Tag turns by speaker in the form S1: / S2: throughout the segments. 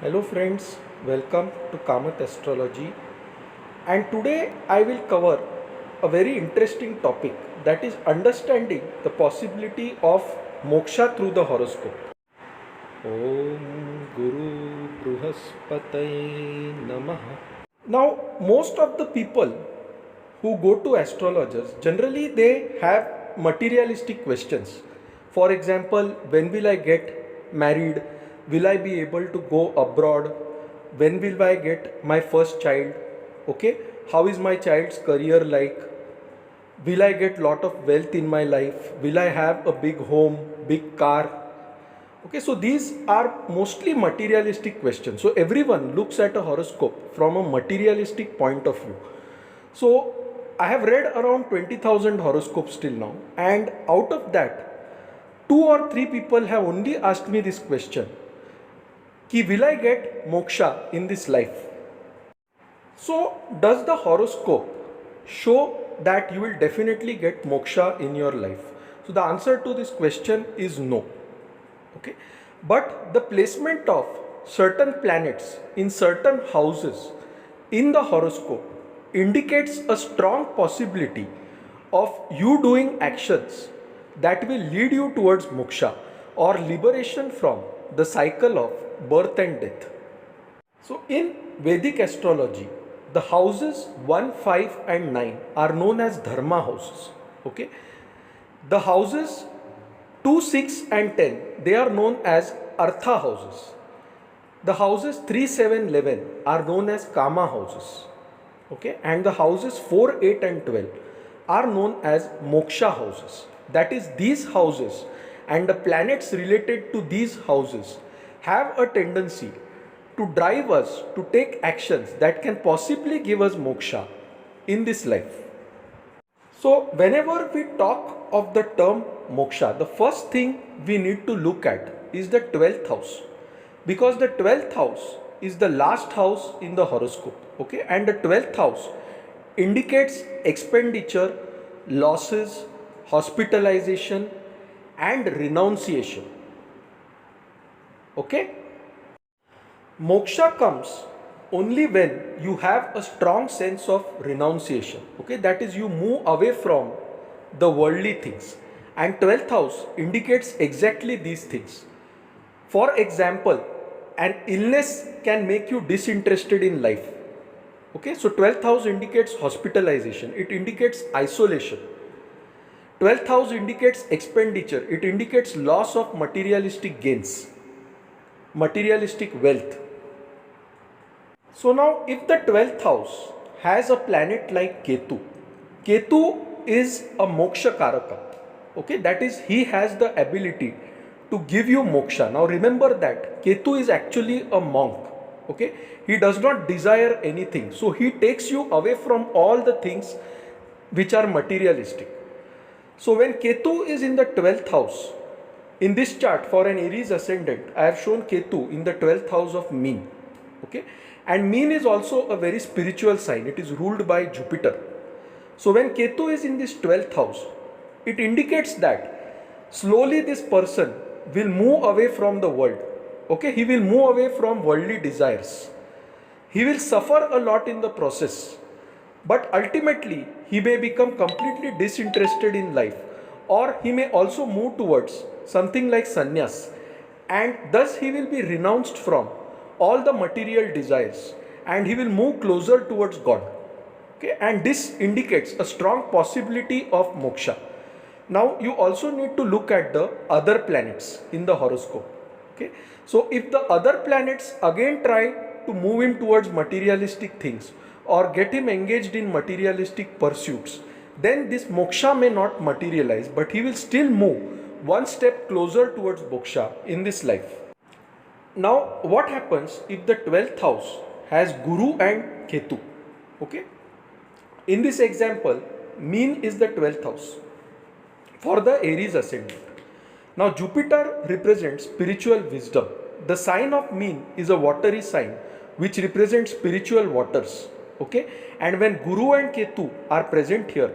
S1: Hello friends, welcome to Kamath Astrology, and today I will cover a very interesting topic, that is understanding the possibility of moksha through the horoscope. Om Guru Bruhaspataye Namaha. Now most of the people who go to astrologers generally they have materialistic questions. For example, when will I get married? Will I be able to go abroad? When will I get my first child? Okay, how is my child's career like? Will I get lot of wealth in my life? Will I have a big home, big car? Okay, so these are mostly materialistic questions. So everyone looks at a horoscope from a materialistic point of view. So I have read around 20,000 horoscopes till now, and out of that, two or three people have only asked me this question: Ki will I get moksha in this life? So, does the horoscope show that you will definitely get moksha in your life? So, the answer to this question is no. Okay, but the placement of certain planets in certain houses in the horoscope indicates a strong possibility of you doing actions that will lead you towards moksha or liberation from the cycle of birth and death. So in Vedic astrology, the houses 1, 5 and 9 are known as dharma houses. Okay. The houses 2, 6 and 10, they are known as artha houses. The houses 3, 7, 11 are known as kama houses. Okay. And the houses 4, 8 and 12 are known as moksha houses. That is, these houses and the planets related to these houses have a tendency to drive us to take actions that can possibly give us moksha in this life. So, whenever we talk of the term moksha, the first thing we need to look at is the 12th house, because the 12th house is the last house in the horoscope. Okay, and the 12th house indicates expenditure, losses, hospitalization, and renunciation. Okay. Moksha comes only when you have a strong sense of renunciation. Okay, that is, you move away from the worldly things, and 12th house indicates exactly these things. For example, an illness can make you disinterested in life. Okay, so 12th house indicates hospitalization, it indicates isolation. 12th house indicates expenditure, it indicates loss of materialistic gains, materialistic wealth. So now if the 12th house has a planet like Ketu, Ketu is a moksha karaka. Okay, that is, he has the ability to give you moksha. Now remember that Ketu is actually a monk. Okay, he does not desire anything. So he takes you away from all the things which are materialistic. So when Ketu is in the 12th house, in this chart for an Aries ascendant, I have shown Ketu in the 12th house of Meen. Okay, and Meen is also a very spiritual sign. It is ruled by Jupiter. So when Ketu is in this 12th house, it indicates that slowly this person will move away from the world. Okay, he will move away from worldly desires. He will suffer a lot in the process, but ultimately he may become completely disinterested in life, or he may also move towards something like sannyas, and thus he will be renounced from all the material desires and he will move closer towards God. Okay, and this indicates a strong possibility of moksha. Now you also need to look at the other planets in the horoscope. Okay, so if the other planets again try to move him towards materialistic things or get him engaged in materialistic pursuits, then this moksha may not materialize, but he will still move one step closer towards moksha in this life. Now what happens if the 12th house has Guru and Ketu? Okay, in this example, Meen is the 12th house for the Aries ascendant. Now Jupiter represents spiritual wisdom. The sign of Meen is a watery sign which represents spiritual waters. Okay, and when Guru and Ketu are present here,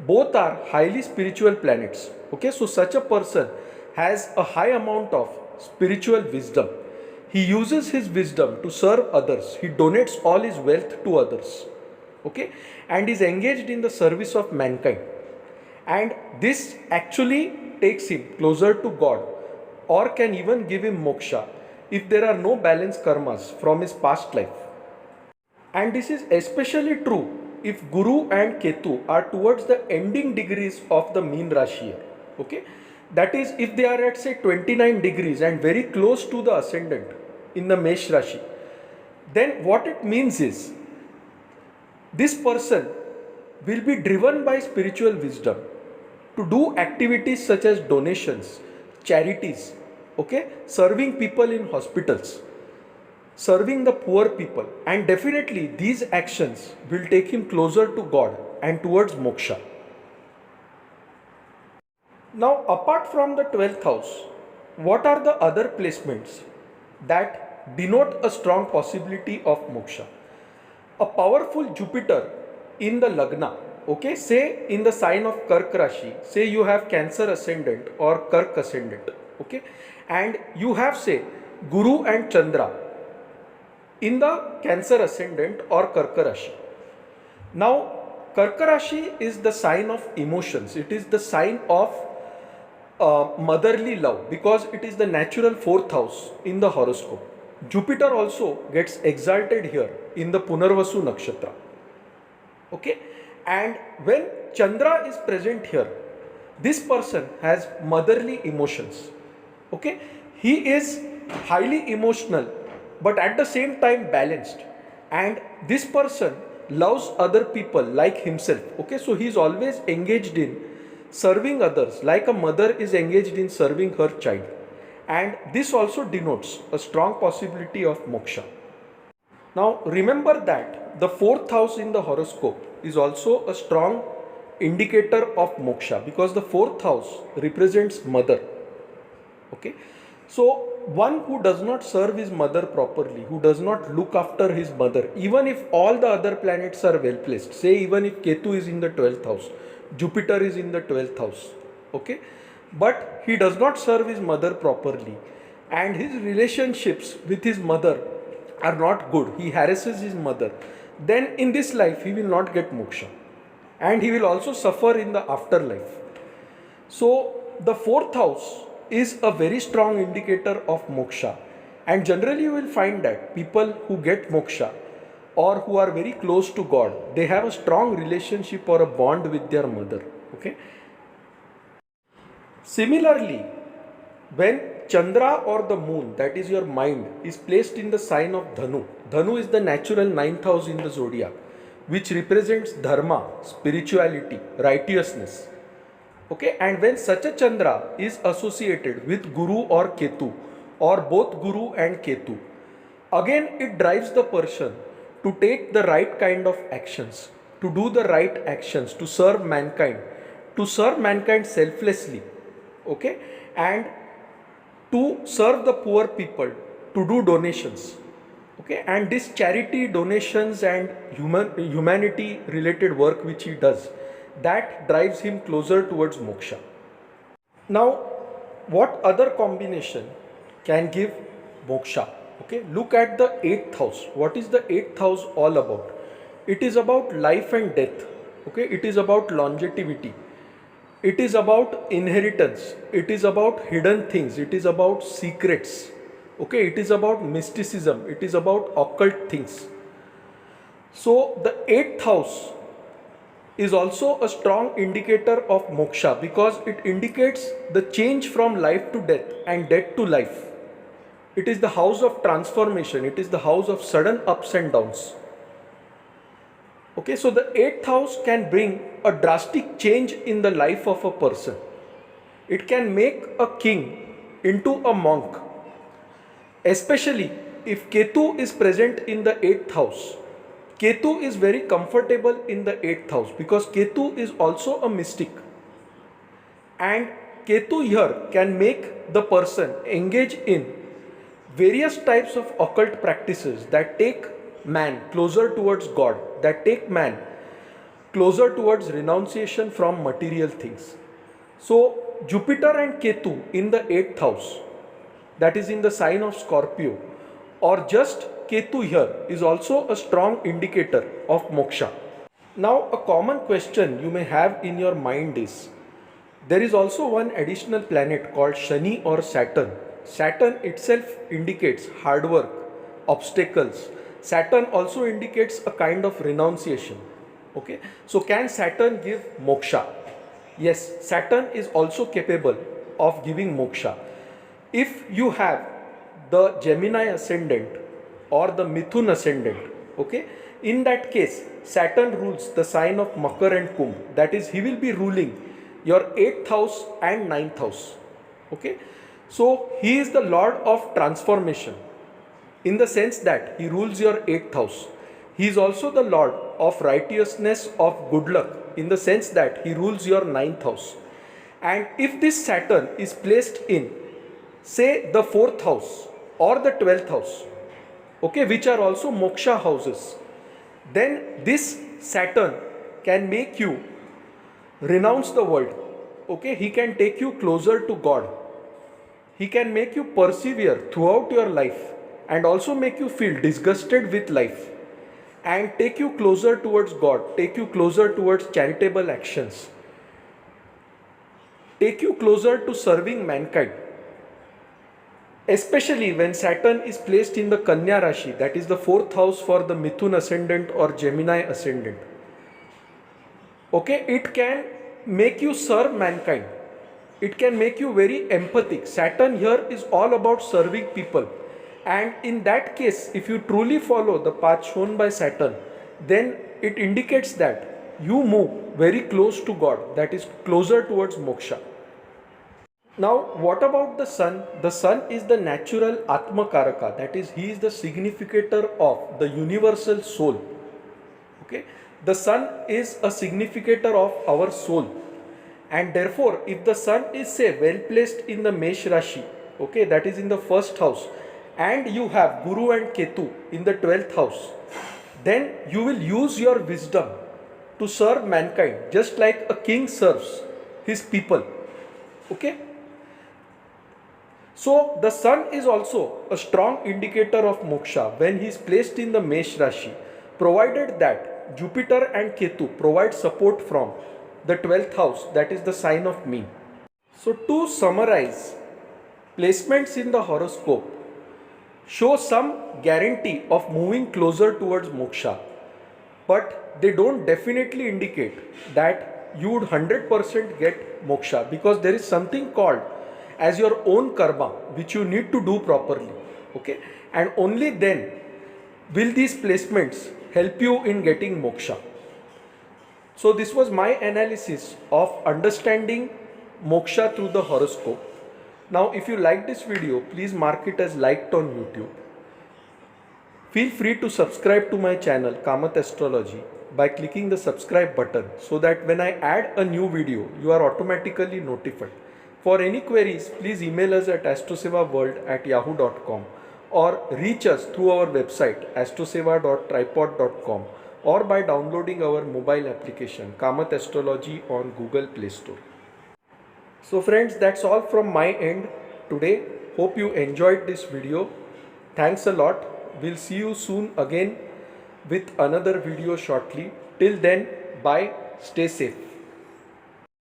S1: both are highly spiritual planets. Okay, so such a person has a high amount of spiritual wisdom. He uses his wisdom to serve others. He donates all his wealth to others. Okay, and is engaged in the service of mankind. And this actually takes him closer to God, or can even give him moksha if there are no balanced karmas from his past life. And this is especially true if Guru and Ketu are towards the ending degrees of the mean Rashi year. Okay, that is, if they are at say 29 degrees and very close to the ascendant in the Mesh Rashi, then what it means is this person will be driven by spiritual wisdom to do activities such as donations, charities, okay, serving people in hospitals, serving the poor people, and definitely these actions will take him closer to God and towards moksha. Now, apart from the 12th house, what are the other placements that denote a strong possibility of moksha? A powerful Jupiter in the Lagna, okay, say in the sign of Kark Rashi, say you have Cancer ascendant or Kark ascendant, okay, and you have say Guru and Chandra in the Cancer ascendant or Karka Rashi. Now, Karka Rashi is the sign of emotions, it is the sign of motherly love because it is the natural fourth house in the horoscope. Jupiter also gets exalted here in the Punarvasu Nakshatra. Okay, and when Chandra is present here, this person has motherly emotions. Okay, he is highly emotional but at the same time balanced, and this person loves other people like himself. Okay, so he is always engaged in serving others like a mother is engaged in serving her child, and this also denotes a strong possibility of moksha. Now remember that the fourth house in the horoscope is also a strong indicator of moksha because the fourth house represents mother. Okay, so one who does not serve his mother properly, who does not look after his mother, even if all the other planets are well placed, say even if Ketu is in the 12th house, Jupiter is in the 12th house, okay, but he does not serve his mother properly and his relationships with his mother are not good, he harasses his mother, then in this life he will not get moksha and he will also suffer in the afterlife. So the fourth house is a very strong indicator of moksha, and generally you will find that people who get moksha or who are very close to God, they have a strong relationship or a bond with their mother. Okay. Similarly, when Chandra or the moon, that is your mind, is placed in the sign of Dhanu, Dhanu is the natural ninth house in the zodiac, which represents dharma, spirituality, righteousness. Okay, and when such a Chandra is associated with Guru or Ketu, or both Guru and Ketu, again it drives the person to take the right kind of actions, to do the right actions, to serve mankind selflessly, okay, and to serve the poor people, to do donations, okay, and this charity, donations and humanity related work which he does, that drives him closer towards moksha. Now, what other combination can give moksha? Okay, look at the 8th house. What is the 8th house all about? It is about life and death. Okay, it is about longevity. It is about inheritance. It is about hidden things. It is about secrets. Okay, it is about mysticism. It is about occult things. So the 8th house is also a strong indicator of moksha because it indicates the change from life to death and death to life. It is the house of transformation. It is the house of sudden ups and downs. Okay, so the 8th house can bring a drastic change in the life of a person. It can make a king into a monk, especially if Ketu is present in the 8th house. Ketu is very comfortable in the 8th house because Ketu is also a mystic, and Ketu here can make the person engage in various types of occult practices that take man closer towards God, that take man closer towards renunciation from material things. So Jupiter and Ketu in the 8th house, that is in the sign of Scorpio, or just Ketu here is also a strong indicator of moksha. Now, a common question you may have in your mind is, there is also one additional planet called Shani or Saturn. Saturn itself indicates hard work, obstacles. Saturn also indicates a kind of renunciation. Okay, so can Saturn give moksha? Yes, Saturn is also capable of giving moksha. If you have the Gemini ascendant or the Mithun ascendant, okay, in that case, Saturn rules the sign of Makar and Kumbh. That is, he will be ruling your 8th house and 9th house. Okay, so he is the Lord of transformation in the sense that he rules your 8th house. He is also the Lord of righteousness, of good luck, in the sense that he rules your 9th house. And if this Saturn is placed in, say, the 4th house or the 12th house, okay, which are also moksha houses, then this Saturn can make you renounce the world. Okay, he can take you closer to God. He can make you persevere throughout your life and also make you feel disgusted with life and take you closer towards God, take you closer towards charitable actions, take you closer to serving mankind. Especially when Saturn is placed in the Kanya Rashi, that is the 4th house for the Mithun ascendant or Gemini ascendant. Okay, it can make you serve mankind. It can make you very empathic. Saturn here is all about serving people. And in that case, if you truly follow the path shown by Saturn, then it indicates that you move very close to God, that is closer towards moksha. Now, what about the Sun? The Sun is the natural Atma Karaka, that is, he is the significator of the universal soul. Okay, the Sun is a significator of our soul, and therefore, if the Sun is, say, well placed in the Mesh Rashi, okay, that is in the 1st house, and you have Guru and Ketu in the 12th house, then you will use your wisdom to serve mankind just like a king serves his people. Okay. So the Sun is also a strong indicator of moksha when he is placed in the Mesh Rashi, provided that Jupiter and Ketu provide support from the 12th house, that is the sign of Meen. So to summarize, placements in the horoscope show some guarantee of moving closer towards moksha, but they don't definitely indicate that you would 100% get moksha, because there is something called as your own karma which you need to do properly. Okay, and only then will these placements help you in getting moksha. So this was my analysis of understanding moksha through the horoscope. Now if you like this video, please mark it as liked on YouTube. Feel free to subscribe to my channel Kamath Astrology by clicking the subscribe button, so that when I add a new video, you are automatically notified. For any queries, please email us at astrosevaworld@yahoo.com or reach us through our website astroseva.tripod.com or by downloading our mobile application Kamath Astrology on Google Play Store. So friends, that's all from my end today. Hope you enjoyed this video. Thanks a lot. We'll see you soon again with another video shortly. Till then, bye. Stay safe.